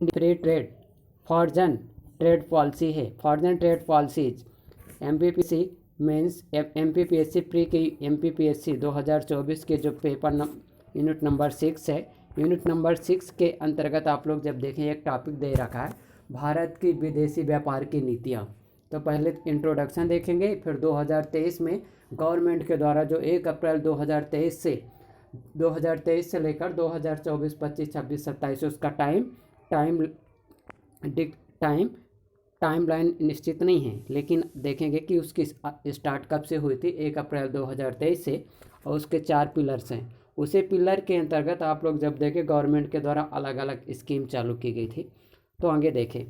Free trade foreign trade policy है। Foreign trade policies MPPC means MPPSC pre की MPPSC 2024 के जो paper unit number 6 है, unit number 6 के अंतर्गत आप लोग जब देखें एक टॉपिक दे रखा है भारत की विदेशी व्यापार की नीतियाँ। तो पहले इंट्रोडक्शन देखेंगे, फिर 2023 में गवर्नमेंट के द्वारा जो 1 अप्रैल 2023 से लेकर 2024, 25, 26, 27 उसका टाइम लाइन निश्चित नहीं है, लेकिन देखेंगे कि उसकी स्टार्ट कब से हुई थी, 1 अप्रैल 2023 से, और उसके 4 पिलर्स हैं। उसी पिलर के अंतर्गत आप लोग जब देखें गवर्नमेंट के द्वारा अलग अलग स्कीम चालू की गई थी। तो आगे देखें,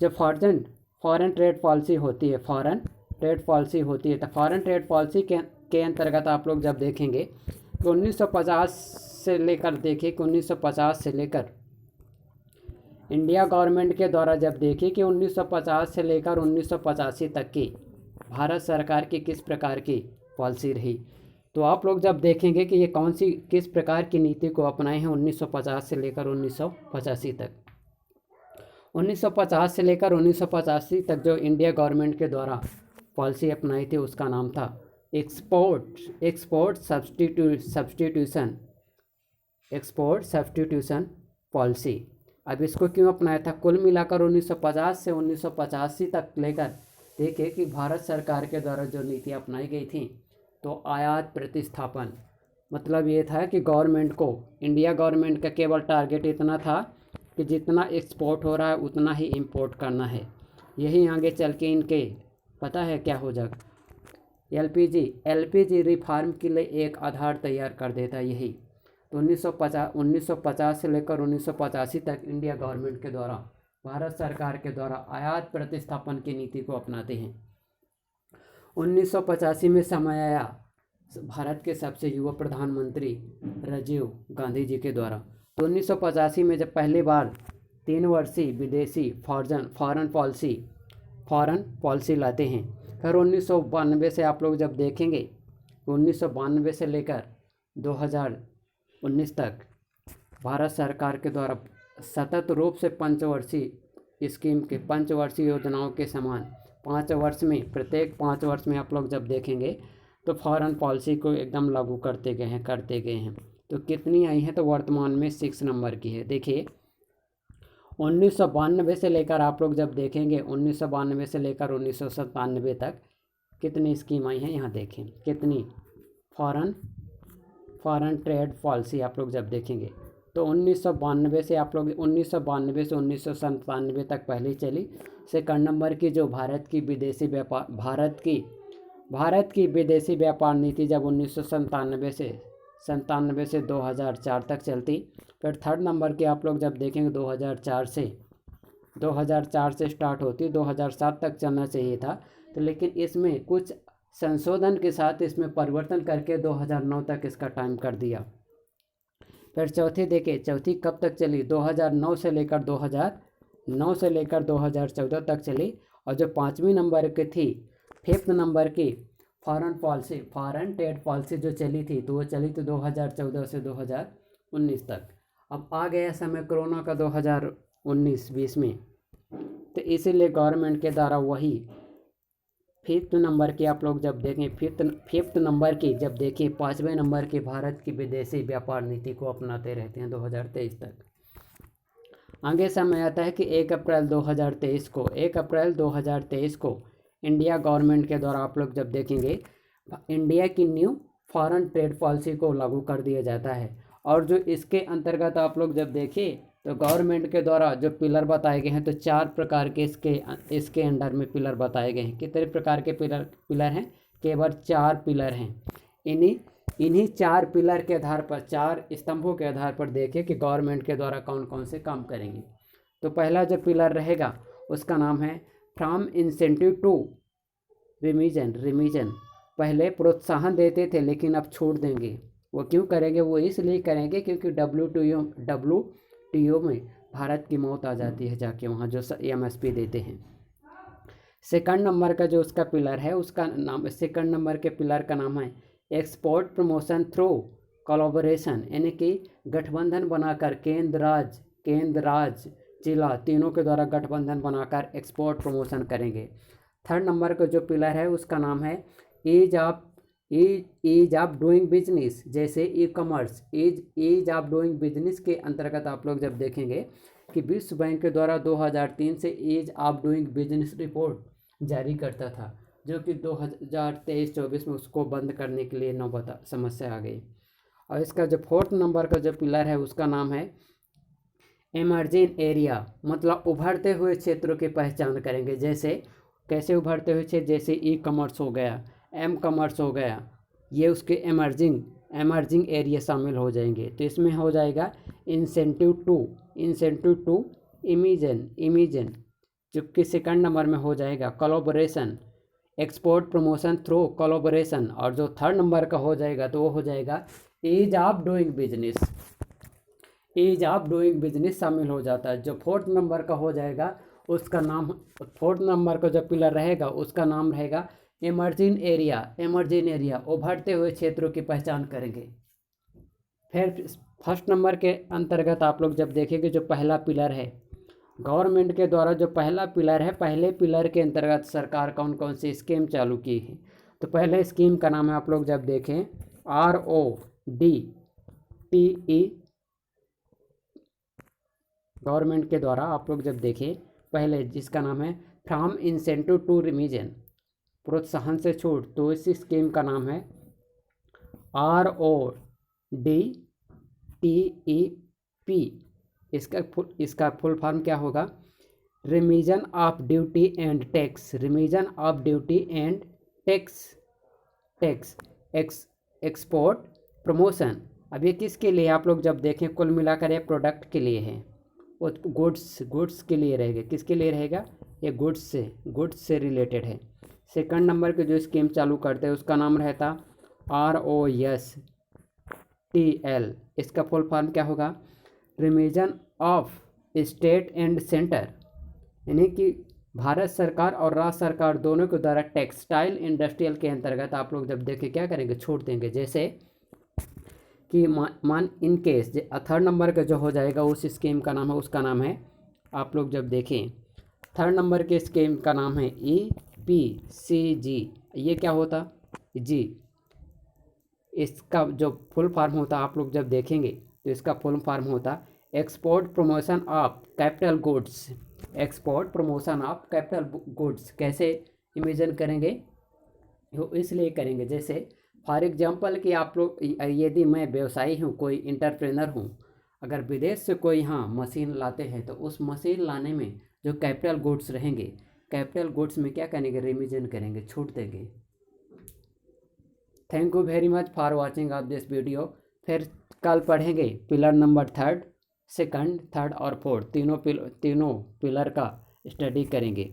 जब फॉरेन ट्रेड पॉलिसी होती है, तो फॉरेन ट्रेड पॉलिसी के अंतर्गत आप लोग जब देखेंगे कि 1950 से लेकर कि 1950 से लेकर इंडिया गवर्नमेंट के द्वारा जब देखें कि 1950 से लेकर 1985 तक की भारत सरकार की किस प्रकार की पॉलिसी रही, तो आप लोग जब देखेंगे कि ये किस प्रकार की नीति को अपनाए हैं 1950 से लेकर 1985 तक। 1950 से लेकर 1985 तक जो इंडिया गवर्नमेंट के द्वारा पॉलिसी अपनाई थी उसका नाम था एक्सपोर्ट सब्स्टिट्यूशन पॉलिसी। अब इसको क्यों अपनाया था? कुल मिलाकर 1950 से 1985 तक लेकर देखे कि भारत सरकार के द्वारा जो नीति अपनाई गई थी, तो आयात प्रतिस्थापन, मतलब ये था कि इंडिया गवर्नमेंट का केवल टारगेट इतना था कि जितना एक्सपोर्ट हो रहा है उतना ही इंपोर्ट करना है। यही आगे चल के इनके पता है क्या हो जाएगा, LPG रिफॉर्म के लिए एक आधार तैयार कर देता है यही। तो 1950 से लेकर 1985 तक इंडिया गवर्नमेंट के द्वारा, भारत सरकार के द्वारा आयात प्रतिस्थापन की नीति को अपनाते हैं। 1985 में समय आया भारत के सबसे युवा प्रधानमंत्री राजीव गांधी जी के द्वारा। तो 1985 में जब पहली बार 3 वर्षीय विदेशी फॉरेन पॉलिसी लाते हैं। फिर 1992 से आप लोग जब देखेंगे 1992 से लेकर 2019 तक भारत सरकार के द्वारा सतत रूप से पंचवर्षीय योजनाओं के समान 5 वर्ष में, प्रत्येक 5 वर्ष में आप लोग जब देखेंगे तो फॉरेन पॉलिसी को एकदम लागू करते गए हैं। तो कितनी आई हैं? तो वर्तमान में 6 नंबर की है। देखिए 1992 से लेकर आप लोग जब देखेंगे 1992 से लेकर 1997 तक कितनी स्कीम आई हैं, यहाँ देखें कितनी फॉरेन ट्रेड पॉलिसी आप लोग जब देखेंगे। तो 1992 से 1997 तक पहले चली। सेकंड नंबर की जो भारत की विदेशी व्यापार नीति जब 1997 से 2004 तक चलती। फिर थर्ड नंबर की आप लोग जब देखेंगे 2004 से स्टार्ट होती, 2007 तक चलना चाहिए था, तो लेकिन इसमें कुछ संशोधन के साथ इसमें परिवर्तन करके 2009 तक इसका टाइम कर दिया। फिर चौथी कब तक चली? 2009 से लेकर 2014 तक चली। और जो 5वीं नंबर की थी, 5th नंबर की फॉरेन ट्रेड पॉलिसी जो चली थी, तो वो चली थी 2014 से 2019 तक। अब आ गया समय कोरोना का 2019-20 में, तो इसीलिए गवर्नमेंट के द्वारा वही 5th नंबर की आप लोग जब देखें 5th नंबर की जब देखिए 5वें नंबर की भारत की विदेशी व्यापार नीति को अपनाते रहते हैं 2023 तक। आगे समय आता है कि 1 अप्रैल 2023 को इंडिया गवर्नमेंट के द्वारा आप लोग जब देखेंगे इंडिया की न्यू फॉरेन ट्रेड पॉलिसी को लागू कर दिया जाता है। और जो इसके अंतर्गत आप लोग जब देखें तो गवर्नमेंट के द्वारा जो पिलर बताए गए हैं, तो 4 प्रकार के इसके अंडर में पिलर बताए गए हैं। कितने प्रकार के पिलर हैं? केवल 4 पिलर हैं। इन्हीं 4 पिलर के आधार पर, 4 स्तंभों के आधार पर देखिए कि गवर्नमेंट के द्वारा कौन कौन से काम करेंगे। तो पहला जो पिलर रहेगा उसका नाम है फ्रॉम इंसेंटिव टू रिमीजन। पहले प्रोत्साहन देते थे लेकिन अब छोड़ देंगे। वो क्यों करेंगे? वो इसलिए करेंगे क्योंकि WTO में भारत की मौत आ जाती है जाके वहाँ जो MSP देते हैं। सेकंड नंबर का जो उसका पिलर है, सेकंड नंबर के पिलर का नाम है एक्सपोर्ट प्रमोशन थ्रू कोलैबोरेशन, यानी कि गठबंधन बनाकर केंद्र राज्य जिला तीनों के द्वारा गठबंधन बनाकर एक्सपोर्ट प्रमोशन करेंगे। थर्ड नंबर का जो पिलर है उसका नाम है ईज ऑफ डूइंग बिजनेस, जैसे e-commerce. Ease of doing business के अंतर्गत आप लोग जब देखेंगे कि विश्व बैंक के द्वारा 2003 से ease of doing business report जारी करता था, जो कि 2023-24 में उसको बंद करने के लिए नौबत समस्या आ गई। और इसका जो फोर्थ नंबर का जो पिलर है उसका नाम है इमर्जिंग एरिया, मतलब उभरते हुए क्षेत्रों की पहचान करेंगे। जैसे कैसे उभरते हुए क्षेत्र, जैसे ई कॉमर्स हो गया, एम कॉमर्स हो गया, ये उसके एमर्जिंग एरिया शामिल हो जाएंगे। तो इसमें हो जाएगा इंसेंटिव टू इमिजन, जो कि सेकंड नंबर में हो जाएगा collaboration, export promotion through collaboration. और जो थर्ड नंबर का हो जाएगा तो वो हो जाएगा ईज ऑफ डूइंग बिजनेस शामिल हो जाता है। जो फोर्थ नंबर का हो जाएगा उसका नाम, फोर्थ नंबर का जो पिलर रहेगा उसका नाम रहेगा इमर्जिंग एरिया, उभरते हुए क्षेत्रों की पहचान करेंगे। फिर फर्स्ट नंबर के अंतर्गत आप लोग जब देखेंगे जो पहला पिलर है गवर्नमेंट के द्वारा, जो पहला पिलर है, पहले पिलर के अंतर्गत सरकार कौन कौन सी स्कीम चालू की है। तो पहले स्कीम का नाम है, आप लोग जब देखें, RODTE, गवर्नमेंट के द्वारा आप लोग जब देखें पहले, जिसका नाम है फ्रॉम इंसेंटिव टू रिमीजन, प्रोत्साहन से छूट, तो इस स्कीम का नाम है RODTEP। इसका फुल फॉर्म क्या होगा, remission of duty and tax export promotion. अब ये किसके लिए, आप लोग जब देखें कुल मिलाकर ये प्रोडक्ट के लिए है, वो गुड्स के लिए रहेगा। किसके लिए रहेगा, ये गुड्स से रिलेटेड है। सेकंड नंबर के जो स्कीम चालू करते हैं उसका नाम रहता ROSTL। इसका फुल फॉर्म क्या होगा, remission of state and centre, यानी कि भारत सरकार और राज्य सरकार दोनों के द्वारा टेक्सटाइल इंडस्ट्रियल के अंतर्गत आप लोग जब देखें क्या करेंगे, छूट देंगे। जैसे कि मान इन केस थर्ड नंबर का जो हो जाएगा उस स्कीम का नाम है, उसका नाम है, आप लोग जब देखें थर्ड नंबर के स्कीम का नाम है EPCG। ये क्या होता जी, इसका जो फुल फॉर्म होता आप लोग जब देखेंगे तो इसका फुल फॉर्म होता export promotion of capital goods. कैसे इमेजिन करेंगे, इसलिए करेंगे, जैसे फॉर एग्जांपल कि आप लोग, यदि मैं व्यवसायी हूँ, कोई इंटरप्रेनर हूँ, अगर विदेश से कोई यहाँ मशीन लाते हैं तो उस मशीन लाने में जो कैपिटल गुड्स रहेंगे, कैपिटल गुड्स में क्या करेंगे, रिविजन करेंगे, छूट देंगे। Thank you very much for watching of this video. फिर कल पढ़ेंगे पिलर नंबर सेकंड, थर्ड और फोर्थ, तीनों पिलर का स्टडी करेंगे।